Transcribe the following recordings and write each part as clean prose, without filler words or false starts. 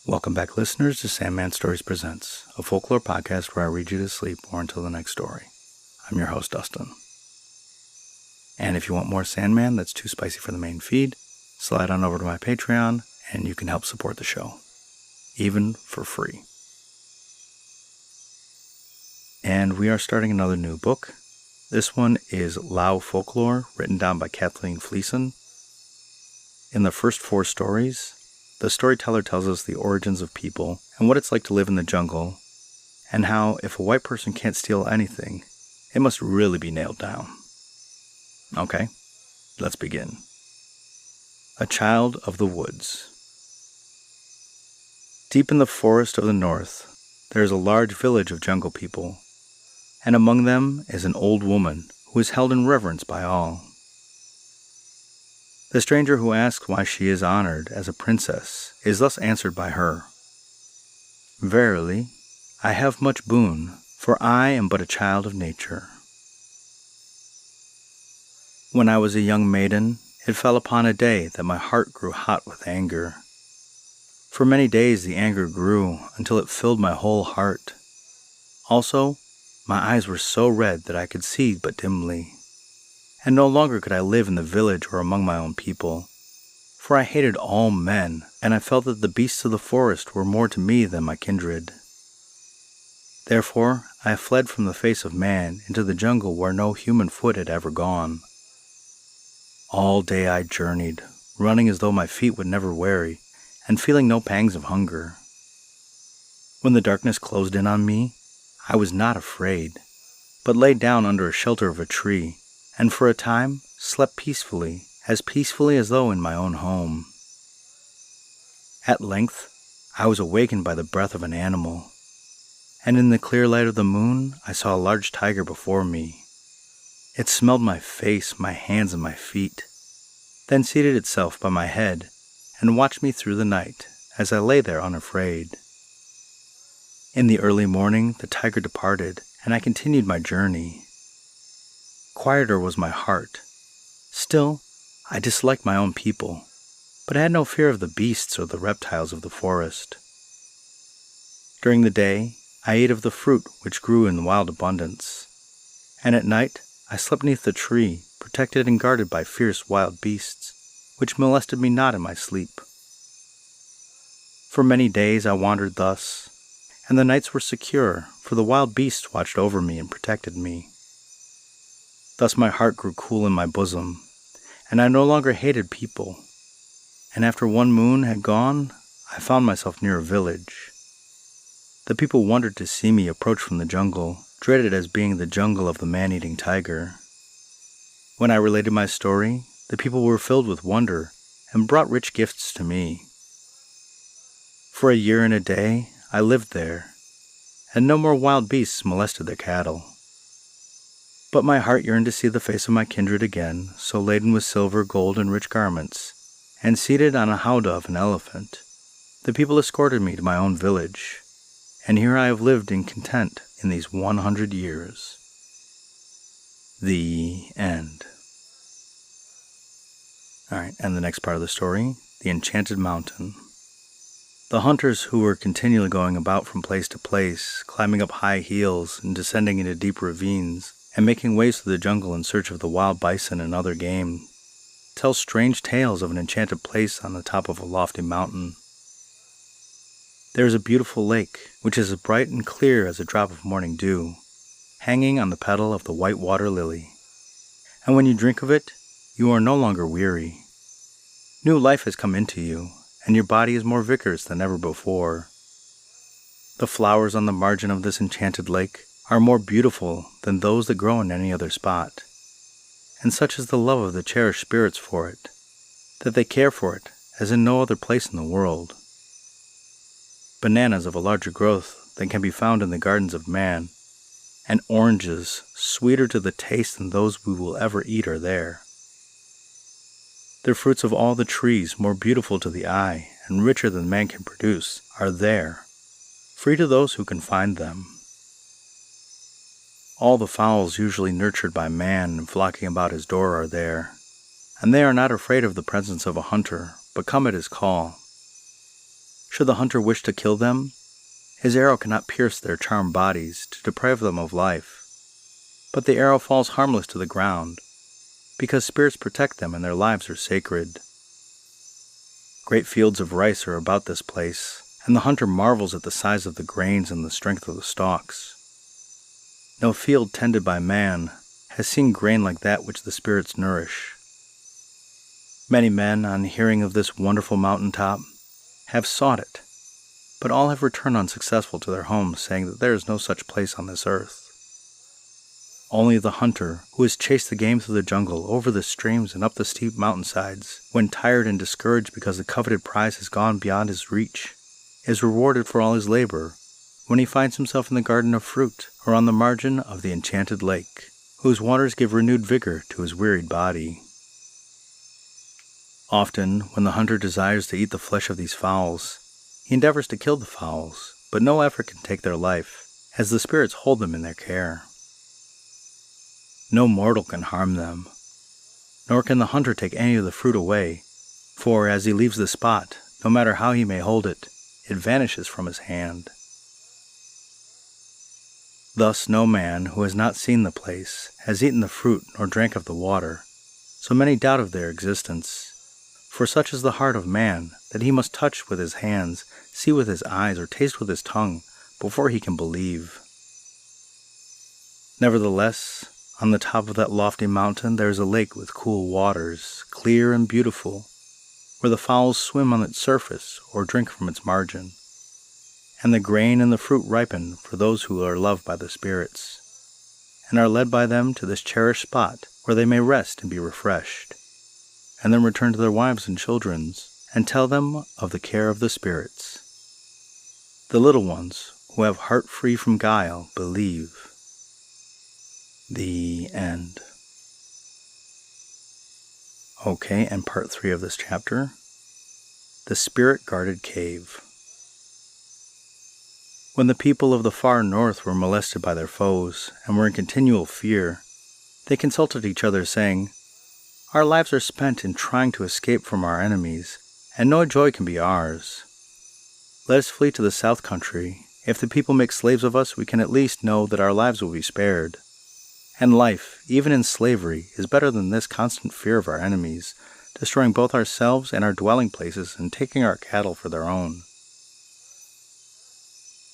Welcome back, listeners, to Sandman Stories Presents, a folklore podcast where I read you to sleep or until the next story. I'm your host, Dustin. And if you want more Sandman that's too spicy for the main feed, slide on over to my Patreon and you can help support the show, even for free. And we are starting another new book. This one is Lao Folklore, written down by Katherine Fleeson. In the first 4 stories, the storyteller tells us the origins of people and what it's like to live in the jungle, and how if a white person can't steal anything, it must really be nailed down. Okay, let's begin. A Child of the Woods. Deep in the forest of the north, there is a large village of jungle people, and among them is an old woman who is held in reverence by all. The stranger who asks why she is honored as a princess is thus answered by her. Verily, I have much boon, for I am but a child of nature. When I was a young maiden, it fell upon a day that my heart grew hot with anger. For many days the anger grew until it filled my whole heart. Also, my eyes were so red that I could see but dimly. And no longer could I live in the village or among my own people, for I hated all men, and I felt that the beasts of the forest were more to me than my kindred. Therefore, I fled from the face of man into the jungle where no human foot had ever gone. All day I journeyed, running as though my feet would never weary, and feeling no pangs of hunger. When the darkness closed in on me, I was not afraid, but lay down under a shelter of a tree, and for a time slept peacefully as though in my own home. At length, I was awakened by the breath of an animal, and in the clear light of the moon, I saw a large tiger before me. It smelled my face, my hands, and my feet, then seated itself by my head and watched me through the night as I lay there unafraid. In the early morning, the tiger departed, and I continued my journey. Quieter was my heart. Still, I disliked my own people, but I had no fear of the beasts or the reptiles of the forest. During the day, I ate of the fruit which grew in wild abundance, and at night I slept beneath the tree, protected and guarded by fierce wild beasts, which molested me not in my sleep. For many days I wandered thus, and the nights were secure, for the wild beasts watched over me and protected me. Thus my heart grew cool in my bosom, and I no longer hated people. And after one moon had gone, I found myself near a village. The people wondered to see me approach from the jungle, dreaded as being the jungle of the man-eating tiger. When I related my story, the people were filled with wonder and brought rich gifts to me. For a year and a day, I lived there, and no more wild beasts molested their cattle. But my heart yearned to see the face of my kindred again, so laden with silver, gold, and rich garments, and seated on a howdah of an elephant. The people escorted me to my own village, and here I have lived in content in these 100 years. The end. Alright, and the next part of the story, the Enchanted Mountain. The hunters who were continually going about from place to place, climbing up high hills and descending into deep ravines, and making ways through the jungle in search of the wild bison and other game, tell strange tales of an enchanted place on the top of a lofty mountain. There is a beautiful lake, which is as bright and clear as a drop of morning dew, hanging on the petal of the white water lily. And when you drink of it, you are no longer weary. New life has come into you, and your body is more vigorous than ever before. The flowers on the margin of this enchanted lake are more beautiful than those that grow in any other spot, and such is the love of the cherished spirits for it, that they care for it as in no other place in the world. Bananas of a larger growth than can be found in the gardens of man, and oranges sweeter to the taste than those we will ever eat are there. The fruits of all the trees, more beautiful to the eye and richer than man can produce, are there, free to those who can find them. All the fowls usually nurtured by man and flocking about his door are there, and they are not afraid of the presence of a hunter, but come at his call. Should the hunter wish to kill them, his arrow cannot pierce their charmed bodies to deprive them of life, but the arrow falls harmless to the ground, because spirits protect them and their lives are sacred. Great fields of rice are about this place, and the hunter marvels at the size of the grains and the strength of the stalks. No field tended by man has seen grain like that which the spirits nourish. Many men, on hearing of this wonderful mountaintop, have sought it, but all have returned unsuccessful to their homes, saying that there is no such place on this earth. Only the hunter, who has chased the game through the jungle, over the streams and up the steep mountainsides, when tired and discouraged because the coveted prize has gone beyond his reach, is rewarded for all his labor when he finds himself in the garden of fruit or on the margin of the enchanted lake, whose waters give renewed vigor to his wearied body. Often, when the hunter desires to eat the flesh of these fowls, he endeavors to kill the fowls, but no effort can take their life, as the spirits hold them in their care. No mortal can harm them, nor can the hunter take any of the fruit away, for as he leaves the spot, no matter how he may hold it, it vanishes from his hand. Thus no man who has not seen the place has eaten the fruit nor drank of the water, so many doubt of their existence. For such is the heart of man, that he must touch with his hands, see with his eyes, or taste with his tongue, before he can believe. Nevertheless, on the top of that lofty mountain there is a lake with cool waters, clear and beautiful, where the fowls swim on its surface or drink from its margin, and the grain and the fruit ripen for those who are loved by the spirits, and are led by them to this cherished spot where they may rest and be refreshed, and then return to their wives and children, and tell them of the care of the spirits. The little ones, who have heart free from guile, believe. The end. Okay, and part 3 of this chapter. The Spirit-Guarded Cave. When the people of the far north were molested by their foes, and were in continual fear, they consulted each other, saying, "Our lives are spent in trying to escape from our enemies, and no joy can be ours. Let us flee to the south country. If the people make slaves of us, we can at least know that our lives will be spared. And life, even in slavery, is better than this constant fear of our enemies, destroying both ourselves and our dwelling places and taking our cattle for their own."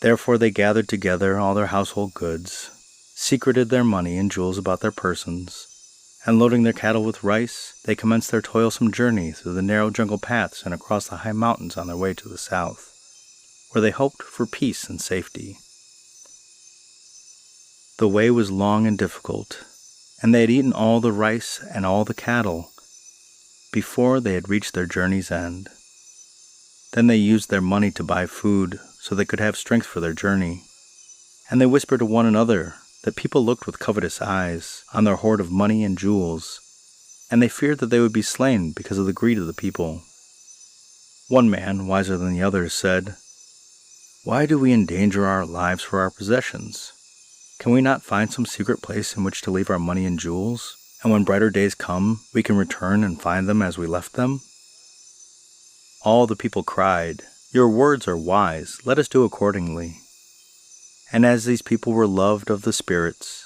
Therefore they gathered together all their household goods, secreted their money and jewels about their persons, and loading their cattle with rice, they commenced their toilsome journey through the narrow jungle paths and across the high mountains on their way to the south, where they hoped for peace and safety. The way was long and difficult, and they had eaten all the rice and all the cattle before they had reached their journey's end. Then they used their money to buy food so they could have strength for their journey, and they whispered to one another that people looked with covetous eyes on their hoard of money and jewels, and they feared that they would be slain because of the greed of the people. One man, wiser than the others, said, "Why do we endanger our lives for our possessions? Can we not find some secret place in which to leave our money and jewels, and when brighter days come, we can return and find them as we left them?" All the people cried, "Your words are wise, let us do accordingly." And as these people were loved of the spirits,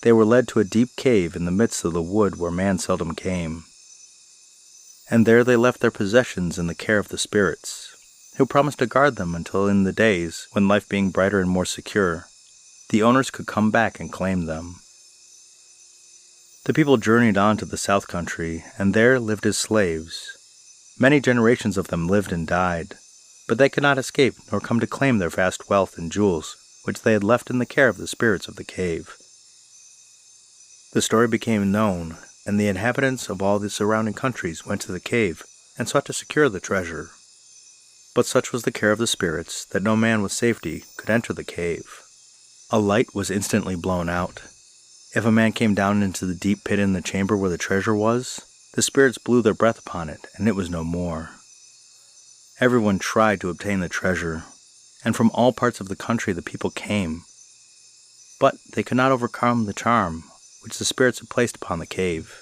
they were led to a deep cave in the midst of the wood where man seldom came. And there they left their possessions in the care of the spirits, who promised to guard them until in the days when, life being brighter and more secure, the owners could come back and claim them. The people journeyed on to the south country, and there lived as slaves. Many generations of them lived and died, but they could not escape nor come to claim their vast wealth and jewels, which they had left in the care of the spirits of the cave. The story became known, and the inhabitants of all the surrounding countries went to the cave and sought to secure the treasure. But such was the care of the spirits that no man with safety could enter the cave. A light was instantly blown out. If a man came down into the deep pit in the chamber where the treasure was, the spirits blew their breath upon it, and it was no more. Everyone tried to obtain the treasure, and from all parts of the country the people came. But they could not overcome the charm which the spirits had placed upon the cave.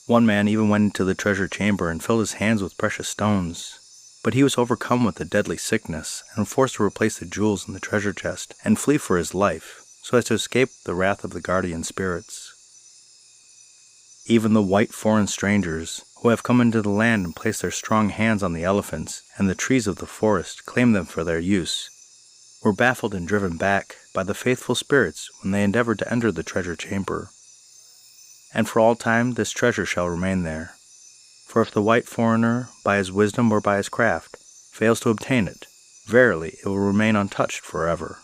One man even went into the treasure chamber and filled his hands with precious stones, but he was overcome with a deadly sickness and forced to replace the jewels in the treasure chest and flee for his life, so as to escape the wrath of the guardian spirits. Even the white foreign strangers, who have come into the land and placed their strong hands on the elephants and the trees of the forest, claim them for their use, were baffled and driven back by the faithful spirits when they endeavored to enter the treasure chamber. And for all time this treasure shall remain there. For if the white foreigner, by his wisdom or by his craft, fails to obtain it, verily it will remain untouched forever.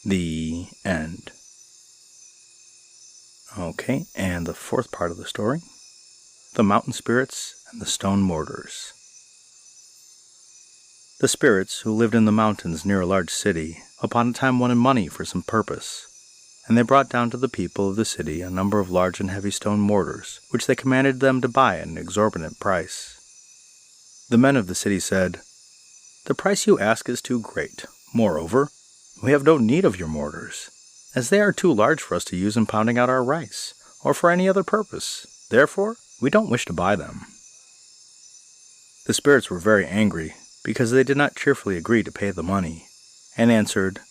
The end. Okay, and the fourth part of the story. The mountain spirits and the stone mortars. The spirits, who lived in the mountains near a large city, upon a time wanted money for some purpose, and they brought down to the people of the city a number of large and heavy stone mortars, which they commanded them to buy at an exorbitant price. The men of the city said, "The price you ask is too great. Moreover, we have no need of your mortars, as they are too large for us to use in pounding out our rice, or for any other purpose. Therefore, we don't wish to buy them." The spirits were very angry, because they did not cheerfully agree to pay the money, and answered,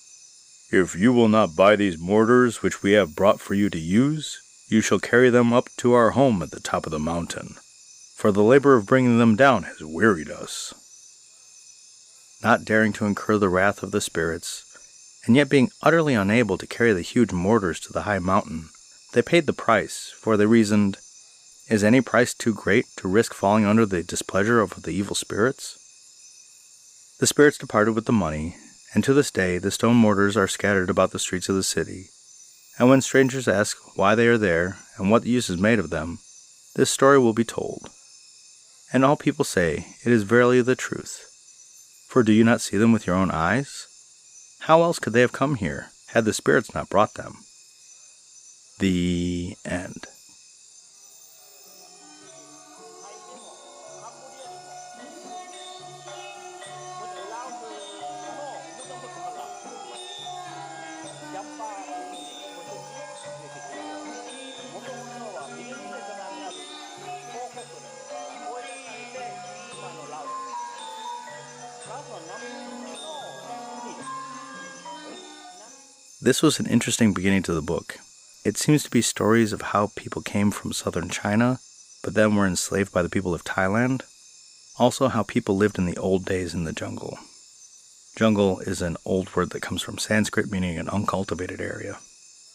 "If you will not buy these mortars which we have brought for you to use, you shall carry them up to our home at the top of the mountain, for the labor of bringing them down has wearied us." Not daring to incur the wrath of the spirits, and yet being utterly unable to carry the huge mortars to the high mountain, they paid the price, for they reasoned, "Is any price too great to risk falling under the displeasure of the evil spirits?" The spirits departed with the money, and to this day the stone mortars are scattered about the streets of the city, and when strangers ask why they are there and what use is made of them, this story will be told. And all people say, "It is verily the truth." For do you not see them with your own eyes? How else could they have come here, had the spirits not brought them? The end. This was an interesting beginning to the book. It seems to be stories of how people came from southern China, but then were enslaved by the people of Thailand. Also how people lived in the old days in the jungle. Jungle is an old word that comes from Sanskrit meaning an uncultivated area.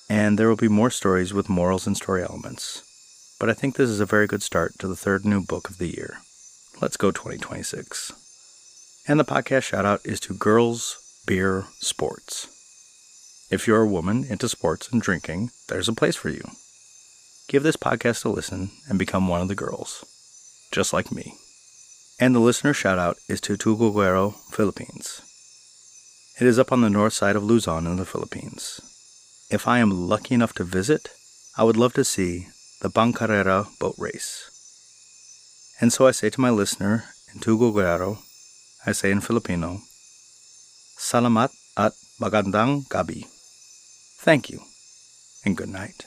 And there will be more stories with morals and story elements. But I think this is a very good start to the third new book of the year. Let's go 2026. And the podcast shoutout is to Girls, Beer, Sports. If you're a woman into sports and drinking, there's a place for you. Give this podcast a listen and become one of the girls. Just like me. And the listener shoutout is to Tuguegarao, Philippines. It is up on the north side of Luzon in the Philippines. If I am lucky enough to visit, I would love to see the Bangkarera boat race. And so I say to my listener in Tuguegarao, I say in Filipino, Salamat at magandang gabi. Thank you, and good night.